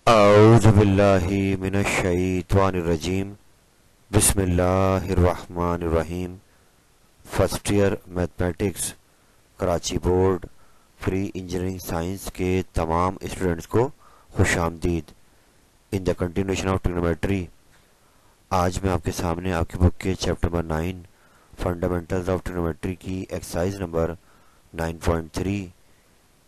औज़ु बिल्लाहि मिनश्शैतानिर्रजीम बिस्मिल्लाहिर्रहमानिर्रहीम। First year mathematics Karachi board pre engineering science के तमाम स्टूडेंट्स को खुशामदीद। In the continuation of trigonometry आज मैं आपके सामने आपकी बुक के chapter number 9 fundamentals of trigonometry की एक्सरसाइज नंबर 9.3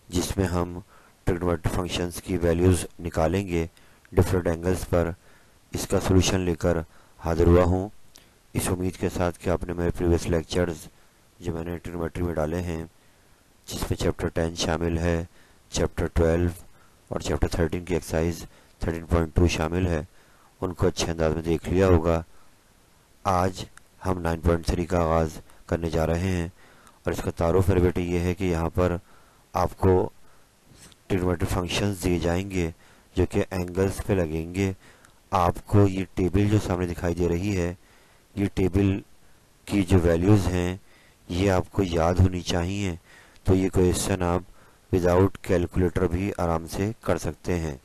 जिसमें हम ट्रिग्नोमेट्री फंक्शंस की वैल्यूज़ निकालेंगे डिफरेंट एंगल्स पर, इसका सोल्यूशन लेकर हाजिर हुआ हूँ। इस उम्मीद के साथ कि आपने मेरे प्रीवियस लेक्चर्स जो मैंने ट्रिग्नोमेट्री में डाले हैं, जिसमें चैप्टर 10 शामिल है, चैप्टर 12 और चैप्टर 13 की एक्सरसाइज 13.2 शामिल है, उनको अच्छे अंदाज में देख लिया होगा। आज हम 9.3 का आगाज़ करने जा रहे हैं और इसका तारुफ मेरे बेटे ये है कि यहाँ पर आपको ट्रिग्नोमेट्री फंक्शंस दिए जाएंगे जो कि एंगल्स पे लगेंगे। आपको ये टेबल जो सामने दिखाई दे रही है, ये टेबल की जो वैल्यूज़ हैं ये आपको याद होनी चाहिए। तो ये क्वेश्चन आप विदाउट कैलकुलेटर भी आराम से कर सकते हैं।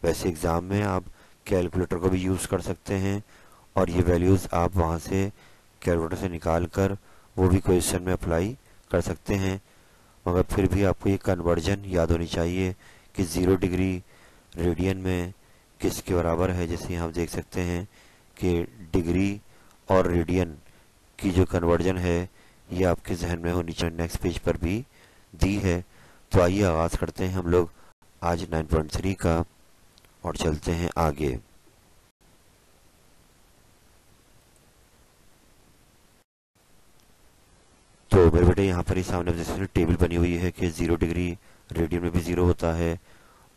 वैसे एग्ज़ाम में आप कैलकुलेटर को भी यूज़ कर सकते हैं और ये वैल्यूज़ आप वहाँ से कैलकुलेटर से निकाल कर वो भी क्वेश्चन में अप्लाई कर सकते हैं, मगर फिर भी आपको ये कन्वर्जन याद होनी चाहिए कि 0 डिग्री रेडियन में किसके बराबर है। जैसे यहाँ आप देख सकते हैं कि डिग्री और रेडियन की जो कन्वर्जन है ये आपके जहन में होनी चाहिए। नेक्स्ट पेज पर भी दी है। तो आइए आगाज़ करते हैं हम लोग आज 9.3 का और चलते हैं आगे। तो मेरे बेटे यहाँ पर ही सामने जैसे टेबल बनी हुई है कि 0 डिग्री रेडियन में भी 0 होता है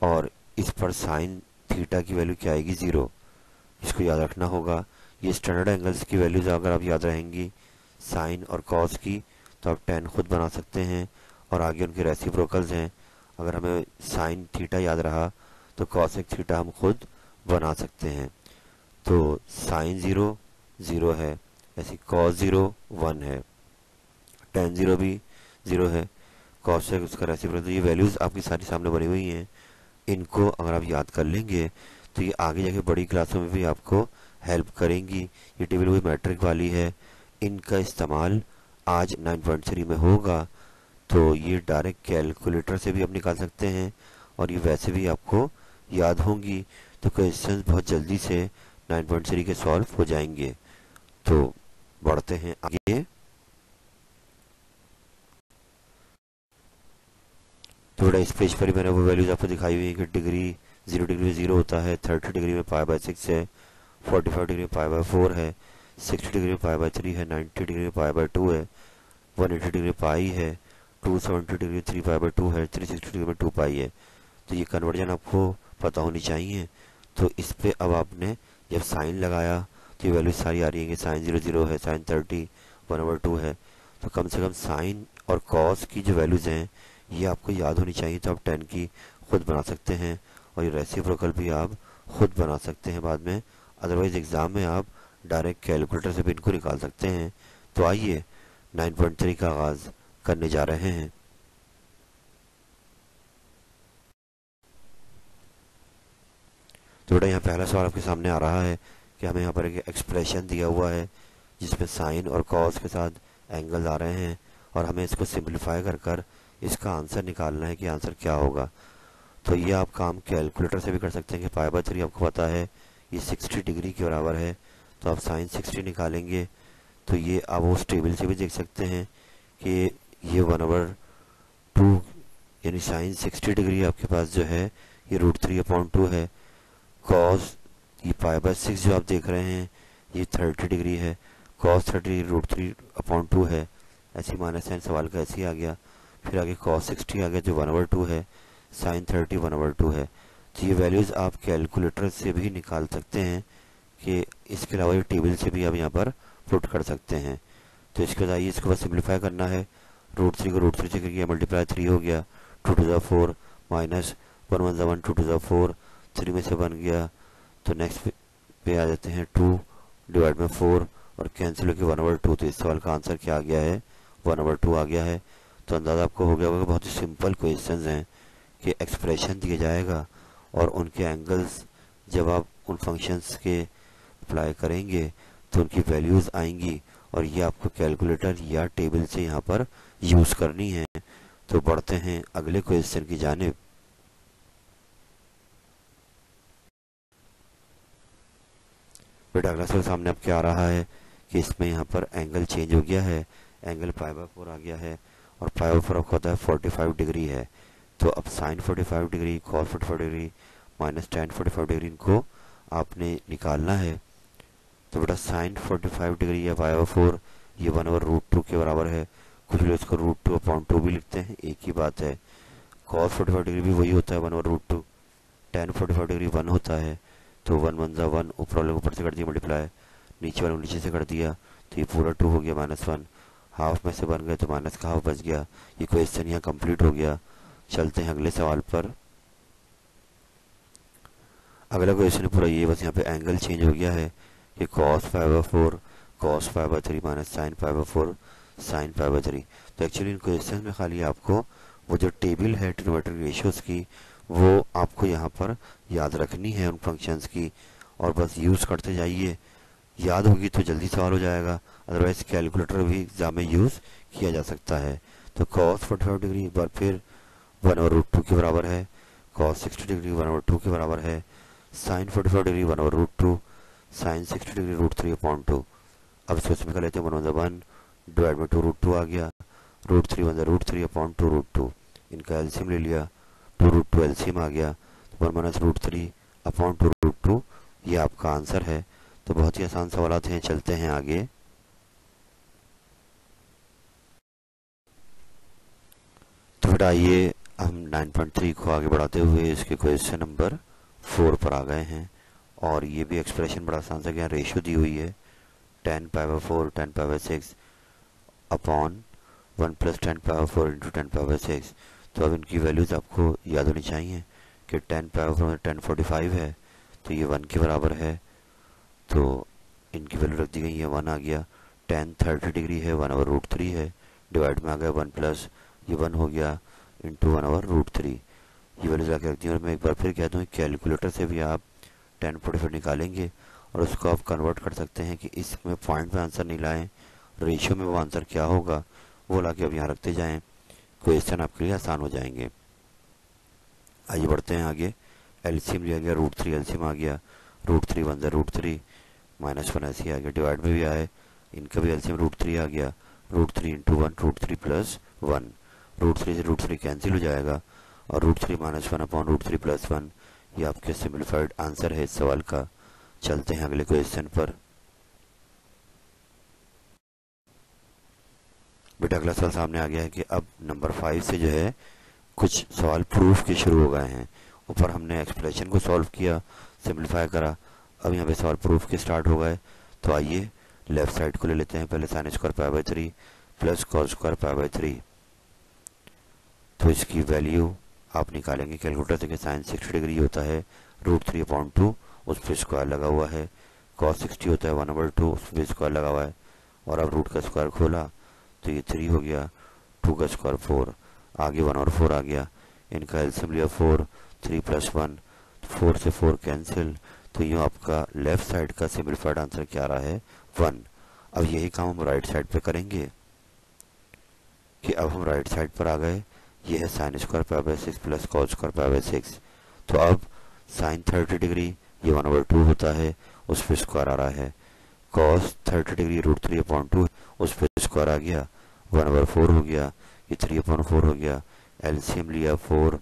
और इस पर साइन थीटा की वैल्यू क्या आएगी 0। इसको याद रखना होगा। ये स्टैंडर्ड एंगल्स की वैल्यूज अगर आप याद रहेंगी साइन और कॉस की, तो आप tan खुद बना सकते हैं और आगे उनके रेसिप्रोकल्स हैं। अगर हमें साइन थीटा याद रहा तो कॉसेक थीटा हम खुद बना सकते हैं। तो साइन 0 0 है, ऐसी कॉस 0 1 है, tan 0 भी 0 है, कॉसेक उसका रेसिप्रोकल। तो ये वैल्यूज़ आपकी सारी सामने बनी हुई हैं। इनको अगर आप याद कर लेंगे तो ये आगे जाके बड़ी क्लासों में भी आपको हेल्प करेंगी। ये टेबल हुई मैट्रिक वाली है, इनका इस्तेमाल आज 9.3 में होगा। तो ये डायरेक्ट कैलकुलेटर से भी आप निकाल सकते हैं और ये वैसे भी आपको याद होंगी। तो क्वेश्चंस बहुत जल्दी से 9.3 के सॉल्व हो जाएंगे। तो बढ़ते हैं आगे। थोड़ा इस पेज पर ही मैंने वो वैल्यूज आपको दिखाई हुई है कि डिग्री 0 डिग्री में 0 होता है, 30 डिग्री में π/6 है, 45 डिग्री में π/4 है, 60 डिग्री में π/3 है, 90 डिग्री में π/2 है, 180 डिग्री में पाई है, 270 डिग्री में 3π/2 है, 360 डिग्री में 2π है। तो ये कन्वर्जन आपको पता होनी चाहिए। तो इस पे अब आपने जब साइन लगाया तो ये वैल्यूज सारी आ रही है कि साइन 0 0 है, साइन 30 1/2 है। तो कम से कम साइन और कॉस की जो वैल्यूज हैं ये आपको याद होनी चाहिए। तो आप tan की खुद बना सकते हैं और ये रेसिप्रोकल भी आप खुद बना सकते हैं बाद में। अदरवाइज एग्जाम में आप डायरेक्ट कैलकुलेटर से भी इनको निकाल सकते हैं। तो आइए 9.3 का आगाज करने जा रहे हैं। तो बेटा यहाँ पहला सवाल आपके सामने आ रहा है कि हमें यहाँ पर एक एक्सप्रेशन दिया हुआ है जिसमें साइन और कॉस के साथ एंगल आ रहे हैं और हमें इसको सिंप्लीफाई कर कर इसका आंसर निकालना है कि आंसर क्या होगा। तो ये आप काम कैलकुलेटर से भी कर सकते हैं कि π/3 आपको पता है ये 60 डिग्री के बराबर है, तो आप साइन 60 निकालेंगे। तो ये आप उस टेबल से भी देख सकते हैं कि ये 1/2 यानी साइन 60 डिग्री आपके पास जो है ये √3/2 है। कॉस ये π/6 जो आप देख रहे हैं ये 30 डिग्री है, कॉस 30 √3/2 है। ऐसी माइनस साइन सवाल का ऐसे ही आ गया। फिर आगे cos 60 आ गया जो 1/2 है, साइन 30 1/2 है। तो ये वैल्यूज़ आप कैलकुलेटर से भी निकाल सकते हैं कि इसके अलावा ये टेबल से भी आप यहाँ पर पुट कर सकते हैं। तो इसके बाद आइए इसको बस सिंप्लीफाई करना है। √3 को √3 से करके मल्टीप्लाई 3 हो गया, 2 * 4 माइनस 1 1 1 2 * 4 3 में से बन गया। तो नेक्स्ट पे आ जाते हैं 2 डिवाइड में 4 और कैंसिल होकर 1/2। तो इस सवाल का आंसर क्या आ गया है 1/2 आ गया है। तो अंदाज़ा आपको हो गया होगा कि बहुत ही सिंपल क्वेश्चंस हैं कि एक्सप्रेशन दिया जाएगा और उनके एंगल्स जब आप उन फंक्शंस के अप्लाई करेंगे तो उनकी वैल्यूज़ आएंगी और ये आपको कैलकुलेटर या टेबल से यहाँ पर यूज़ करनी है। तो बढ़ते हैं अगले क्वेश्चन की जानिब। बेटा अगला सवाल सामने आपके आ रहा है कि इसमें यहाँ पर एंगल चेंज हो गया है, एंगल π/4 आ गया है और π/4 आपको होता है 45 डिग्री है। तो अब sine 45 degree, cos 45 degree minus tan 45 degree इनको आपने निकालना है। तो बेटा साइन 45 डिग्री या π/4 ये 1/√2 के बराबर है। कुछ लोग इसको √2/2 भी लिखते हैं, एक ही बात है। कॉस 45 डिग्री भी वही होता है 1/√2। tan 45 डिग्री 1 होता है। तो 1 1 जा 1, ऊपर वाले ऊपर से कर दिया मल्टीप्लाई, नीचे वाले नीचे से कर दिया, तो ये पूरा 2 हो गया -1। हाफ में से बन गए तो माइनस का हाफ बच गया। ये क्वेश्चन यहाँ कंप्लीट हो गया। चलते हैं अगले सवाल पर। अगला क्वेश्चन पूरा ये, बस यहाँ पे एंगल चेंज हो गया है कि cos π/4 cos π/3 minus sine π/4 sine π/3। तो एक्चुअली इन क्वेश्चन में खाली आपको वो जो टेबल है ट्रिग्नोमेट्रिक रेशियोज की वो आपको यहाँ पर याद रखनी है उन फंक्शंस की, और बस यूज़ करते जाइए। याद होगी तो जल्दी सवाल हो जाएगा, अदरवाइज कैलकुलेटर भी एग्जाम में यूज़ किया जा सकता है। तो cos 45 डिग्री एक बार फिर 1/√2 के बराबर है, cos 60 डिग्री 1/2 के बराबर है, साइन 45 डिग्री 1/√2, साइन 60 डिग्री √3/2। अब इसको इसमें कर लेते हैं 1/1 डिवाइड में 2√2 आ गया, √3 √3/2 √2। इनका एलसीएम ले लिया, 2√2 एलसीएम आ गया, 1 - √3/2 √2 ये आपका आंसर है। तो बहुत ही आसान सवाल आते हैं। चलते हैं आगे। तो बेटा आइए हम 9.3 को आगे बढ़ाते हुए इसके क्वेश्चन नंबर 4 पर आ गए हैं। और ये भी एक्सप्रेशन बड़ा आसान सा गया, रेशियो दी हुई है tan π/4 tan π/6 upon 1 + tan π/4 × tan π/6। तो अब इनकी वैल्यूज आपको याद होनी चाहिए कि tan π/4 tan 45 है, तो ये 1 के बराबर है। तो इनकी वैल्यू रख दी गई है, 1 आ गया। tan 30 डिग्री है 1/√3 है, डिवाइड में आ गया 1 प्लस ये 1 हो गया इंटू 1/√3। ये वैल्यू जाके रख दी। और मैं एक बार फिर कहता हूँ कैलकुलेटर से भी आप tan 45 निकालेंगे और उसको आप कन्वर्ट कर सकते हैं कि इसमें पॉइंट में आंसर नहीं लाएं, रेशियो में वो आंसर क्या होगा वो ला के अब यहाँ रखते जाएं, क्वेश्चन आपके लिए आसान हो जाएंगे। आइए बढ़ते हैं आगे। एलसीएम लिया गया, √3 एलसीएम आ गया, √3 1 = √3 -1 ऐसे आ गया, डिवाइड में भी आए, इनका भी एलसीएम √3 आ गया, √3 × 1 √3 + 1, √3 से √3 कैंसिल हो जाएगा और √3 - 1/√3 + 1 ये आपके सिंपलीफाइड आंसर है इस सवाल का। चलते हैं अगले क्वेश्चन पर। बेटा अगला सवाल सामने आ गया है कि अब नंबर 5 से जो है कुछ सवाल प्रूफ के शुरू हो गए हैं। ऊपर हमने एक्सप्रेशन को सॉल्व किया, सिंपलीफाई करा, अब यहाँ पे सवाल प्रूफ के स्टार्ट हो गए। तो आइए लेफ्ट साइड को ले लेते हैं। पहले sine square π/3 plus cos square π/3। तो इसकी वैल्यू आप निकालेंगे कैलकुलेटर से कि साइन 60 डिग्री होता है √3/2, उस पर स्क्वायर लगा हुआ है, कॉस 60 होता है 1/2, उस पर स्क्वायर लगा हुआ है, और अब रूट का स्क्वायर खोला तो ये 3 हो गया, 2 का स्क्वायर 4, आगे 1/4 आ गया, इनका एलसीएम लिया 4, 3 + 1, 4 से 4 कैंसिल। तो यूँ आपका लेफ्ट साइड का सिंपलीफाइड आंसर क्या आ रहा है 1। अब यही काम हम राइट साइड पे करेंगे कि अब हम राइट साइड पर आ गए। ये है sine square π/6 plus cos square π/6। तो अब साइन 30 डिग्री ये 1/2 होता है, उस पर स्क्वायर आ रहा है, कॉस 30 डिग्री √3/2 उस पर स्क्वायर आ गया, 1/4 हो गया, ये 3/4 हो गया, एलसीएम लिया 4,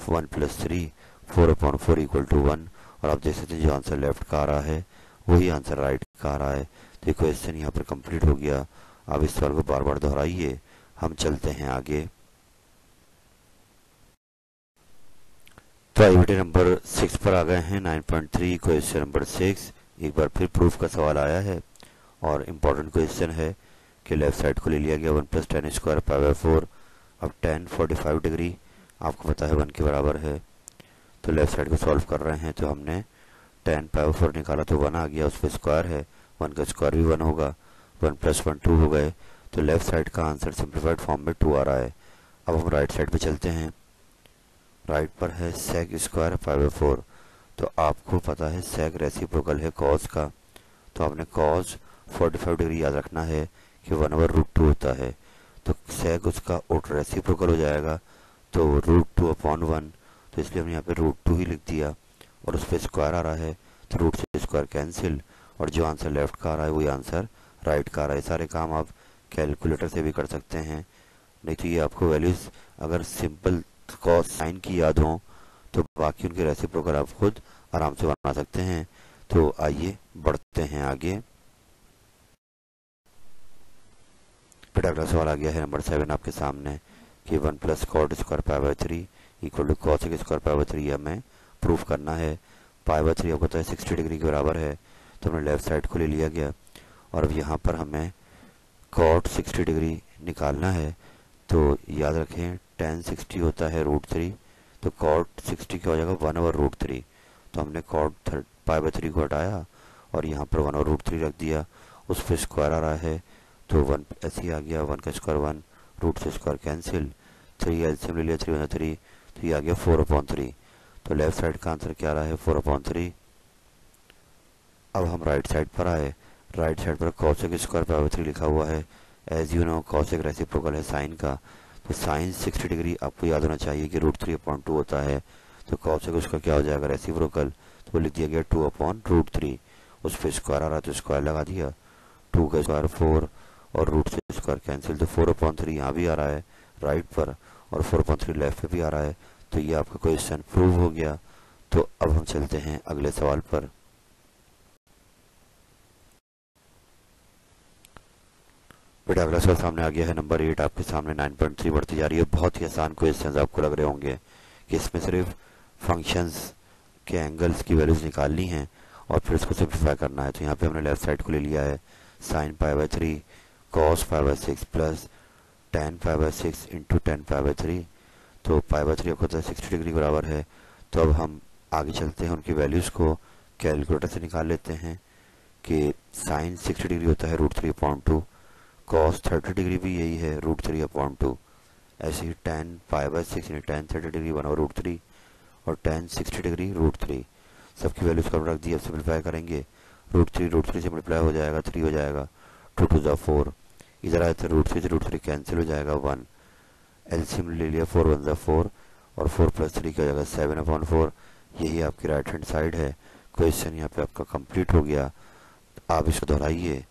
1 + 3, 4/4 = 1। और आप देख सकते हैं जो आंसर लेफ्ट का आ रहा है वही आंसर राइट का आ रहा है। तो ये क्वेश्चन यहाँ पर कंप्लीट हो गया। आप इस सवाल को बार बार दोहराइए। हम चलते हैं आगे। तो आइए बेटे नंबर 6 पर आ गए हैं। 9.3 क्वेश्चन नंबर 6। एक बार फिर प्रूफ का सवाल आया है और इम्पोर्टेंट क्वेश्चन है कि लेफ्ट साइड को ले लिया गया 1 + tan स्क्वायर π/4। अब tan 45 डिग्री आपको पता है 1 के बराबर है, तो लेफ्ट साइड को सॉल्व कर रहे हैं। तो हमने tan π/4 निकाला तो 1 आ गया, उस पर स्क्वायर है, 1 का स्क्वायर भी 1 होगा, 1 + 1 2 हो गए। तो लेफ्ट साइड का आंसर सिंप्लीफाइड फॉर्म में 2 आ रहा है। अब हम राइट साइड पे चलते हैं। राइट पर है सेक स्क्वायर 5/4। तो आपको पता है सेक रेसिप्रोकल है कॉस का, तो आपने कॉस 45 डिग्री याद रखना है कि 1/√2 होता है। तो सेक उसका रेसिप्रोकल हो जाएगा, तो √2/1। तो इसलिए हमने यहाँ पे √2 ही लिख दिया, और उस पर स्क्वायर आ रहा है तो रूट से स्क्वायर कैंसिल, और जो आंसर लेफ्ट का आ रहा है वही आंसर राइट का आ रहा है। सारे काम आप कैलकुलेटर से भी कर सकते हैं, नहीं तो ये आपको वैल्यूज अगर सिंपल कॉस साइन की याद हो तो बाकी उनके रेसिप्रोकल आप खुद आराम से बना सकते हैं। तो आइए बढ़ते हैं आगे। फिर अगला सवाल आ गया है नंबर 7 आपके सामने कि 1 + cot square π/3 equal to cosec square π/3 हमें प्रूफ करना है। π/3 आपको पता है 60 डिग्री के बराबर है, तो हमने लेफ्ट साइड को ले लिया गया, और अब यहाँ पर हमें cot 60 डिग्री निकालना है। तो याद रखें tan 60 होता है √3, तो cot 60 क्या हो जाएगा 1/√3। तो हमने cot π/3 को हटाया और यहाँ पर 1/√3 रख दिया, उस पर स्क्वायर आ रहा है तो 1 ऐसे ही आ गया, 1 का स्क्वायर 1, रूट से स्क्वायर कैंसिल, 3 एलसीएम ले लिया 3/3, तो ये आ गया 4/3। तो लेफ्ट साइड का आंसर क्या आ रहा है 4/3। अब हम राइट साइड पर आए, राइट साइड पर cosec स्क्वायर π/3 लिखा हुआ है। As you know cosec reciprocal है साइन का, तो साइन 60 डिग्री आपको याद होना चाहिए कि √3/2 होता है। तो cosec उसका क्या हो जाएगा रेसिप्रोकल, तो वो लिख दिया गया 2/√3। उस पर स्क्वायर आ रहा है तो स्क्वायर लगा दिया, 2 का स्क्वायर 4 और रूट से स्क्वायर कैंसिल, तो 4/3 यहाँ भी आ रहा है राइट पर, और 4/3 लेफ्ट पे भी आ रहा है। तो ये आपका क्वेश्चन प्रूव हो गया। तो अब हम चलते हैं अगले सवाल पर। बेटा अगला सवाल सामने आ गया है नंबर 8 आपके सामने। 9.3 बढ़ती जा रही है। बहुत ही आसान क्वेश्चंस आपको लग रहे होंगे कि इसमें सिर्फ फंक्शंस के एंगल्स की वैल्यूज निकालनी है और फिर उसको सिंप्लीफाई करना है। तो यहाँ पे हमने लेफ्ट साइड को ले लिया है sin π/3 cos π/6 plus tan π/6 into tan π/3। तो π/3 आपको पता है 60 डिग्री बराबर है। तो अब हम आगे चलते हैं, उनकी वैल्यूज को कैलकुलेटर से निकाल लेते हैं कि sin 60 डिग्री होता है √3/2, cos 30 डिग्री भी यही है √3/2, ऐसे ही tan π/6 यानी tan 30 डिग्री 1/√3 और tan 60 डिग्री √3। सबकी वैल्यूज को रख दी। अब सिंप्लीफाई करेंगे, √3 से मल्टीप्लाई हो जाएगा 3 हो जाएगा, 2 2 जा 4, इधर आए तो √3 से √3 कैंसिल हो जाएगा 1, एलसीएम ले लिया 4 1 जा 4 और 4 + 3 क्या हो जाएगा 7/4। यही आपकी राइट हैंड साइड है। क्वेश्चन यहाँ पे आपका कंप्लीट हो गया। आप इसको दोहराइए,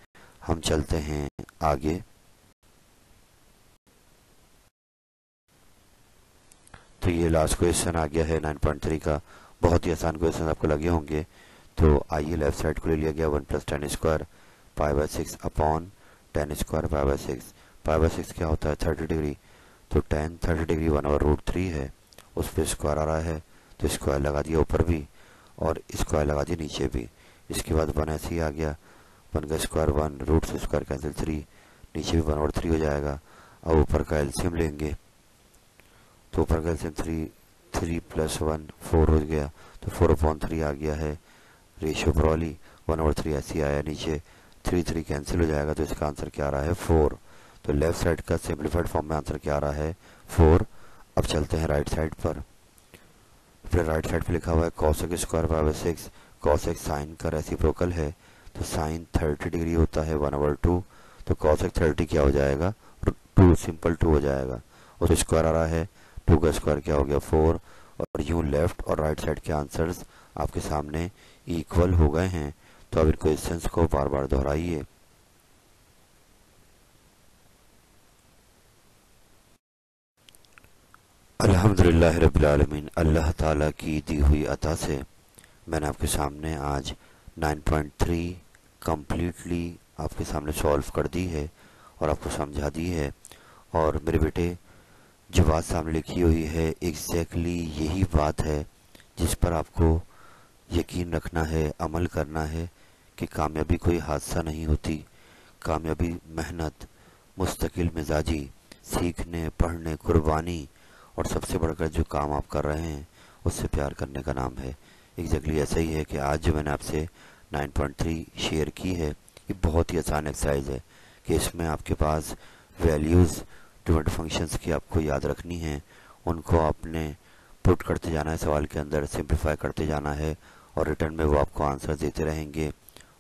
हम चलते हैं आगे। तो ये लास्ट क्वेश्चन आ गया है 9.3 का। बहुत ही आसान क्वेश्चन आपको लगे होंगे। तो आइए लेफ्ट साइड को ले लिया गया 1 + tan square π/6 upon tan square π/6। π/6 क्या होता है 30 डिग्री, तो tan 30 डिग्री 1/√3 है, उस पर स्क्वायर आ रहा है तो स्क्वायर लगा दिया ऊपर भी और स्क्वायर लगा दिया नीचे भी। इसके बाद 1 ऐसे ही आ गया, 1 का स्क्वायर 1, रूट से स्क्वायर कैंसिल 3, नीचे भी 1/3 हो जाएगा। अब ऊपर का एलसीएम लेंगे, तो ऊपर का एलसीएम 3 + 1 4 हो गया, तो 4/3 आ गया है। रेशियो प्रॉली 1/3 ऐसे आया, नीचे 3 3 कैंसिल हो जाएगा, तो इसका आंसर क्या आ रहा है 4। तो लेफ्ट साइड का सिंप्लीफाइड फॉर्म में आंसर क्या आ रहा है 4। अब चलते हैं राइट साइड पर। फिर राइट साइड पे लिखा हुआ है cosec स्क्वायर π/6, cosec साइन का रेसिप्रोकल है, तो साइन 30 डिग्री होता है 1/2, तो cosec 30 क्या हो जाएगा 2, सिंपल 2 हो जाएगा, और स्क्वायर आ रहा है 2 का स्क्वायर क्या हो गया 4। और यूं लेफ्ट और राइट साइड के आंसर्स आपके सामने इक्वल हो गए हैं। तो अब इन क्वेश्चंस को बार बार दोहराइए। अल्हम्दुलिल्लाह रब्बिल आलमीन, अल्लाह ताला की दी हुई अता से मैंने आपके सामने आज 9.3 कम्प्लीटली आपके सामने सॉल्व कर दी है और आपको समझा दी है। और मेरे बेटे जो बात सामने लिखी हुई है एग्जैक्टली यही बात है जिस पर आपको यकीन रखना है, अमल करना है कि कामयाबी कोई हादसा नहीं होती। कामयाबी मेहनत, मुस्तकिल मिजाजी, सीखने, पढ़ने, कुर्बानी और सबसे बढ़कर जो काम आप कर रहे हैं उससे प्यार करने का नाम है। एग्जैक्टली ऐसा ही है कि आज जो मैंने आपसे 9.3 शेयर की है ये बहुत ही आसान एक्सरसाइज है कि इसमें आपके पास वैल्यूज़ डिफरेंट फंक्शंस की आपको याद रखनी है, उनको आपने पुट करते जाना है सवाल के अंदर, सिंप्लीफाई करते जाना है और रिटर्न में वो आपको आंसर देते रहेंगे।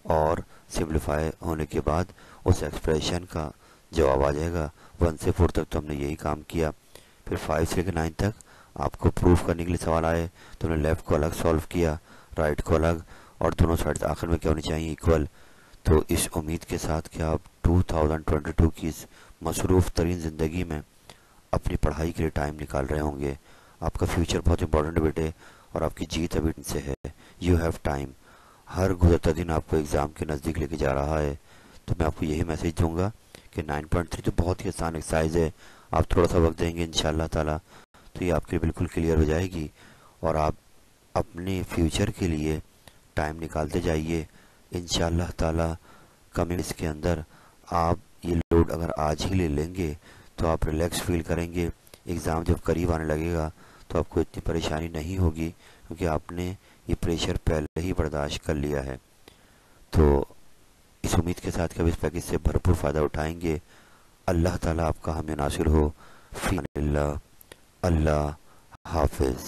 और सिंप्लीफाई होने के बाद उस एक्सप्रेशन का जवाब आ जाएगा। 1 से 4 तक तो हमने यही काम किया। फिर 5 से लेकर 9 तक आपको प्रूफ करने के लिए सवाल आए तो हमने लेफ़्ट को अलग सॉल्व किया, राइट को अलग, और दोनों साइड आखिर में क्या होनी चाहिए, इक्वल। तो इस उम्मीद के साथ कि आप 2022 की इस मसरूफ़ तरीन ज़िंदगी में अपनी पढ़ाई के लिए टाइम निकाल रहे होंगे। आपका फ्यूचर बहुत इंपॉर्टेंट है बेटे, और आपकी जीत अभी से है। You have time. हर गुजरता दिन आपको एग्ज़ाम के नज़दीक लेके जा रहा है। तो मैं आपको यही मैसेज दूंगा कि 9.3 तो बहुत ही आसान एक्सरसाइज है। आप थोड़ा सा वक्त देंगे इंशाल्लाह ताला तो ये आपके लिए बिल्कुल क्लियर हो जाएगी, और आप अपने फ्यूचर के लिए टाइम निकालते जाइए इंशाल्लाह ताला। कमिंग इसके अंदर आप ये लोड अगर आज ही ले लेंगे तो आप रिलैक्स फील करेंगे। एग्ज़ाम जब करीब आने लगेगा तो आपको इतनी परेशानी नहीं होगी, क्योंकि आपने ये प्रेशर पहले ही बर्दाश्त कर लिया है। तो इस उम्मीद के साथ कि आप इस पैकेज से भरपूर फ़ायदा उठाएंगे। अल्लाह ताला आपका हामी नासिर हो। फ़ी अल्लाह। अल्लाह हाफिज़।